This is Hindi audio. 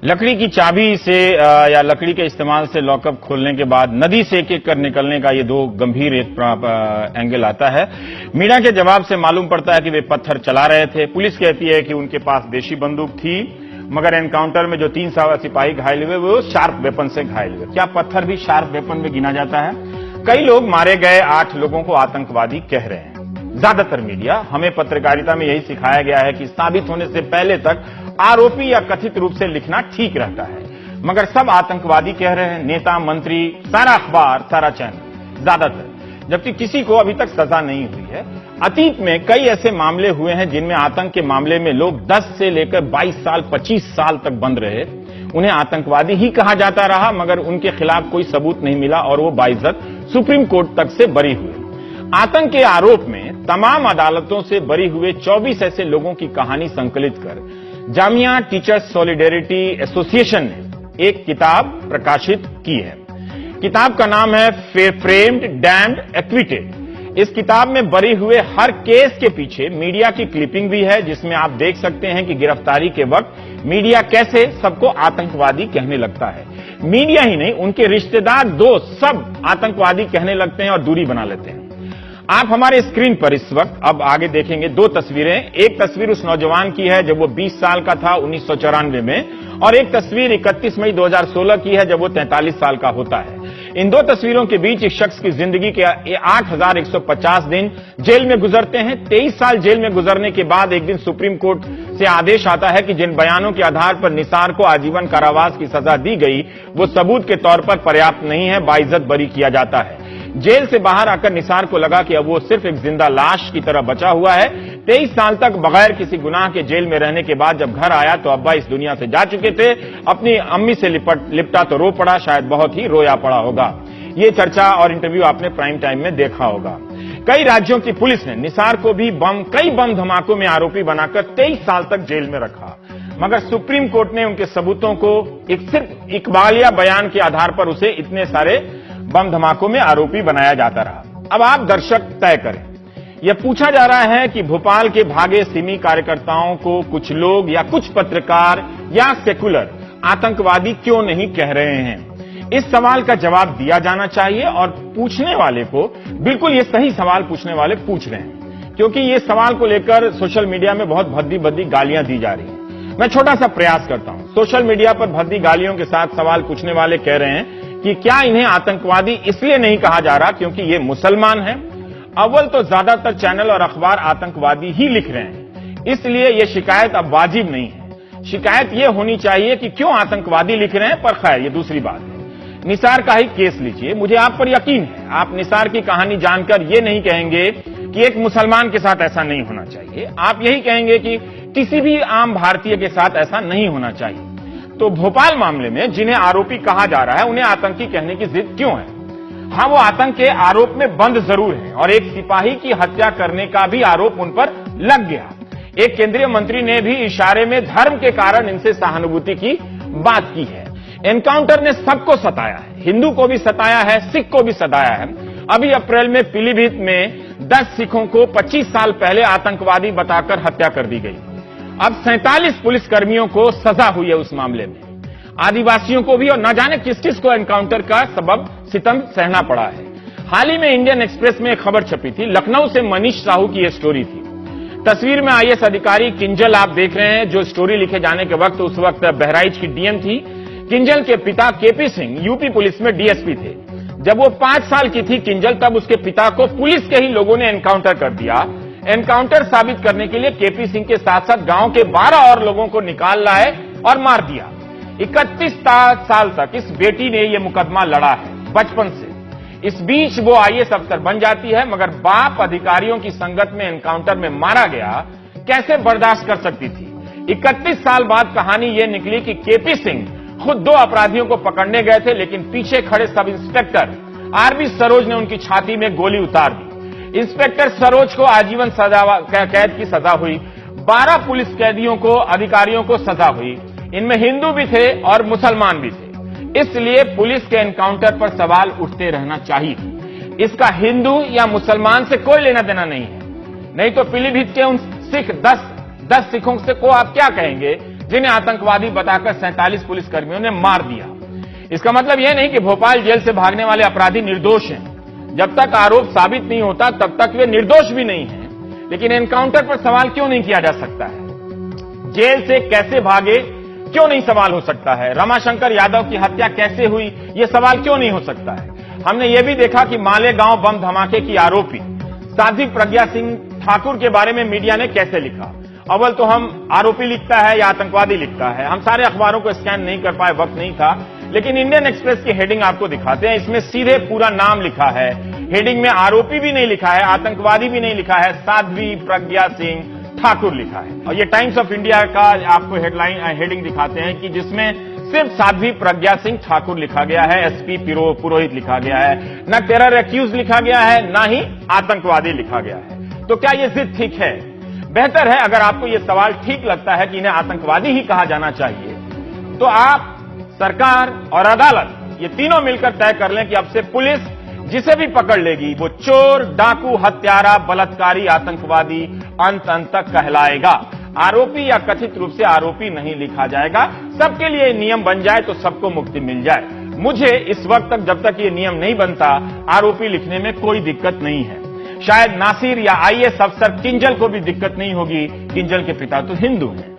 लकड़ी की चाबी से या लकड़ी के इस्तेमाल से लॉकअप खोलने के बाद नदी से एक-एक कर निकलने का ये दो गंभीर एंगल आता है। मीडिया के जवाब से मालूम पड़ता है कि वे पत्थर चला रहे थे। पुलिस कहती है कि उनके पास देशी बंदूक थी, मगर एनकाउंटर में जो 3 सिपाही घायल हुए वो शार्प वेपन से घायल हुए। क्या पत्थर भी शार्प वेपन में गिना जाता है? कई लोग मारे गए 8 लोगों को आतंकवादी कह रहे हैं। ज्यादातर मीडिया, हमें पत्रकारिता में यही सिखाया गया है कि साबित होने से पहले तक आरोपी या कथित रूप से लिखना ठीक रहता है, मगर सब आतंकवादी कह रहे हैं, नेता, मंत्री, सारा अखबार, सारा चैनल, ज्यादातर, जबकि किसी को अभी तक सजा नहीं हुई है। अतीत में कई ऐसे मामले हुए हैं जिनमें आतंक के मामले में लोग 10 से लेकर 22 साल, 25 साल तक बंद रहे। उन्हें आतंकवादी ही कहा जाता रहा, मगर उनके खिलाफ कोई सबूत नहीं मिला और वो बाइज्जत सुप्रीम कोर्ट तक से बरी हुए। आतंक के आरोप में तमाम अदालतों से बरी हुए 24 ऐसे लोगों की कहानी संकलित कर जामिया टीचर्स सॉलिडेरिटी एसोसिएशन ने एक किताब प्रकाशित की है। किताब का नाम है फ्रेम्ड, डैम्ड, एक्विटेड। इस किताब में बरी हुए हर केस के पीछे मीडिया की क्लिपिंग भी है, जिसमें आप देख सकते हैं कि गिरफ्तारी के वक्त मीडिया कैसे सबको आतंकवादी कहने लगता है। मीडिया ही नहीं, उनके रिश्तेदार, दोस्त, सब आतंकवादी कहने लगते हैं और दूरी बना लेते हैं। आप हमारे स्क्रीन पर इस वक्त अब आगे देखेंगे 2 तस्वीरें। एक तस्वीर उस नौजवान की है जब वो 20 साल का था 1994 में, और एक तस्वीर 31 मई 2016 की है जब वो 43 साल का होता है। इन 2 तस्वीरों के बीच इस शख्स की जिंदगी के 8150 दिन जेल में गुजरते हैं। 23 साल जेल में गुजरने के बाद एक दिन सुप्रीम कोर्ट से आदेश आता है कि जिन बयानों के आधार पर निसार को आजीवन कारावास की सजा दी गई वो सबूत के तौर पर पर्याप्त नहीं है, बाइज्जत बरी किया जाता है। जेल से बाहर आकर निसार को लगा कि अब वो सिर्फ एक जिंदा लाश की तरह बचा हुआ है। 23 साल तक बगैर किसी गुनाह के जेल में रहने के बाद जब घर आया तो अब्बा इस दुनिया से जा चुके थे। अपनी अम्मी से लिपटा तो रो पड़ा, शायद बहुत ही रोया पड़ा होगा। ये चर्चा और इंटरव्यू आपने प्राइम टाइम में देखा होगा। कई राज्यों की पुलिस ने निसार को भी कई बम धमाकों में आरोपी बनाकर 23 साल तक जेल में रखा, मगर सुप्रीम कोर्ट ने उनके सबूतों को सिर्फ इकबालिया बयान के आधार पर उसे इतने सारे बम धमाकों में आरोपी बनाया जाता रहा। अब आप दर्शक तय करें। यह पूछा जा रहा है कि भोपाल के भागे सिमी कार्यकर्ताओं को कुछ लोग या कुछ पत्रकार या सेकुलर आतंकवादी क्यों नहीं कह रहे हैं। इस सवाल का जवाब दिया जाना चाहिए और पूछने वाले को बिल्कुल ये सही सवाल पूछने वाले पूछ रहे हैं, क्योंकि ये सवाल को लेकर सोशल मीडिया में बहुत भद्दी भद्दी गालियां दी जा रही हैं। मैं छोटा सा प्रयास करता हूं। सोशल मीडिया पर भद्दी गालियों के साथ सवाल पूछने वाले कह रहे हैं कि क्या इन्हें आतंकवादी इसलिए नहीं कहा जा रहा क्योंकि ये मुसलमान हैं। अव्वल तो ज्यादातर चैनल और अखबार आतंकवादी ही लिख रहे हैं, इसलिए ये शिकायत अब वाजिब नहीं है। शिकायत ये होनी चाहिए कि क्यों आतंकवादी लिख रहे हैं, पर खैर ये दूसरी बात है। निसार का ही केस लीजिए। मुझे आप पर यकीन है, आप निसार की कहानी जानकर ये नहीं कहेंगे कि एक मुसलमान के साथ ऐसा नहीं होना चाहिए। आप यही कहेंगे कि किसी भी आम भारतीय के साथ ऐसा नहीं होना चाहिए। तो भोपाल मामले में जिन्हें आरोपी कहा जा रहा है उन्हें आतंकी कहने की जिद क्यों है? हाँ, वो आतंक के आरोप में बंद जरूर है और एक सिपाही की हत्या करने का भी आरोप उन पर लग गया। एक केंद्रीय मंत्री ने भी इशारे में धर्म के कारण इनसे सहानुभूति की बात की है। एनकाउंटर ने सबको सताया है, हिंदू को भी सताया है, सिख को भी सताया है। अभी अप्रैल में पीलीभीत में 10 सिखों को 25 साल पहले आतंकवादी बताकर हत्या कर दी गई। अब 47 पुलिसकर्मियों को सजा हुई है उस मामले में। आदिवासियों को भी और न जाने किस किस को एनकाउंटर का सबब सितम सहना पड़ा है। हाल ही में इंडियन एक्सप्रेस में एक खबर छपी थी, लखनऊ से मनीष साहू की यह स्टोरी थी। तस्वीर में आईएएस अधिकारी किंजल आप देख रहे हैं, जो स्टोरी लिखे जाने के वक्त उस वक्त बहराइच की डीएम थी। किंजल के पिता केपी सिंह यूपी पुलिस में डीएसपी थे। जब वो 5 साल की थी किंजल, तब उसके पिता को पुलिस के ही लोगों ने एनकाउंटर कर दिया। एनकाउंटर साबित करने के लिए केपी सिंह के साथ साथ गांव के 12 और लोगों को निकाल लाए और मार दिया। 31 साल तक इस बेटी ने यह मुकदमा लड़ा है बचपन से। इस बीच वो आईएएस अफसर बन जाती है, मगर बाप अधिकारियों की संगत में एनकाउंटर में मारा गया, कैसे बर्दाश्त कर सकती थी। 31 साल बाद कहानी यह निकली कि केपी सिंह खुद 2 अपराधियों को पकड़ने गए थे, लेकिन पीछे खड़े सब इंस्पेक्टर आरबी सरोज ने उनकी छाती में गोली उतार दी। इंस्पेक्टर सरोज को आजीवन कैद की सजा हुई। 12 पुलिस कैदियों को, अधिकारियों को सजा हुई। इनमें हिंदू भी थे और मुसलमान भी थे। इसलिए पुलिस के एनकाउंटर पर सवाल उठते रहना चाहिए। इसका हिंदू या मुसलमान से कोई लेना देना नहीं है। नहीं तो पीलीभीत के उन 10 सिखों से को आप क्या कहेंगे जिन्हें आतंकवादी बताकर 47 पुलिसकर्मियों ने मार दिया। इसका मतलब यह नहीं कि भोपाल जेल से भागने वाले अपराधी निर्दोष हैं। जब तक आरोप साबित नहीं होता तब तक वे निर्दोष भी नहीं हैं। लेकिन एनकाउंटर पर सवाल क्यों नहीं किया जा सकता है? जेल से कैसे भागे क्यों नहीं सवाल हो सकता है? रमाशंकर यादव की हत्या कैसे हुई यह सवाल क्यों नहीं हो सकता है? हमने यह भी देखा कि मालेगांव बम धमाके की आरोपी साध्वी प्रज्ञा सिंह ठाकुर के बारे में मीडिया ने कैसे लिखा। अव्वल तो हम आरोपी लिखता है या आतंकवादी लिखता है, हम सारे अखबारों को स्कैन नहीं कर पाए, वक्त नहीं था। लेकिन इंडियन एक्सप्रेस की हेडिंग आपको दिखाते हैं। इसमें सीधे पूरा नाम लिखा है। हेडिंग में आरोपी भी नहीं लिखा है, आतंकवादी भी नहीं लिखा है, साध्वी प्रज्ञा सिंह ठाकुर लिखा है। और ये टाइम्स ऑफ इंडिया का आपको हेडिंग दिखाते हैं कि जिसमें सिर्फ साध्वी प्रज्ञा सिंह ठाकुर लिखा गया है, एसपी पुरोहित लिखा गया है, न टेरर एक्यूज लिखा गया है, न ही आतंकवादी लिखा गया है। तो क्या यह जिद ठीक है? बेहतर है, अगर आपको यह सवाल ठीक लगता है कि इन्हें आतंकवादी ही कहा जाना चाहिए, तो आप, सरकार और अदालत ये तीनों मिलकर तय कर लें कि अब से पुलिस जिसे भी पकड़ लेगी वो चोर, डाकू, हत्यारा, बलात्कारी, आतंकवादी अंत तक कहलाएगा। आरोपी या कथित रूप से आरोपी नहीं लिखा जाएगा। सबके लिए नियम बन जाए तो सबको मुक्ति मिल जाए। मुझे इस वक्त तक, जब तक ये नियम नहीं बनता, आरोपी लिखने में कोई दिक्कत नहीं है। शायद नासिर या आईएएस अफसर किंजल को भी दिक्कत नहीं होगी। किंजल के पिता तो हिंदू हैं।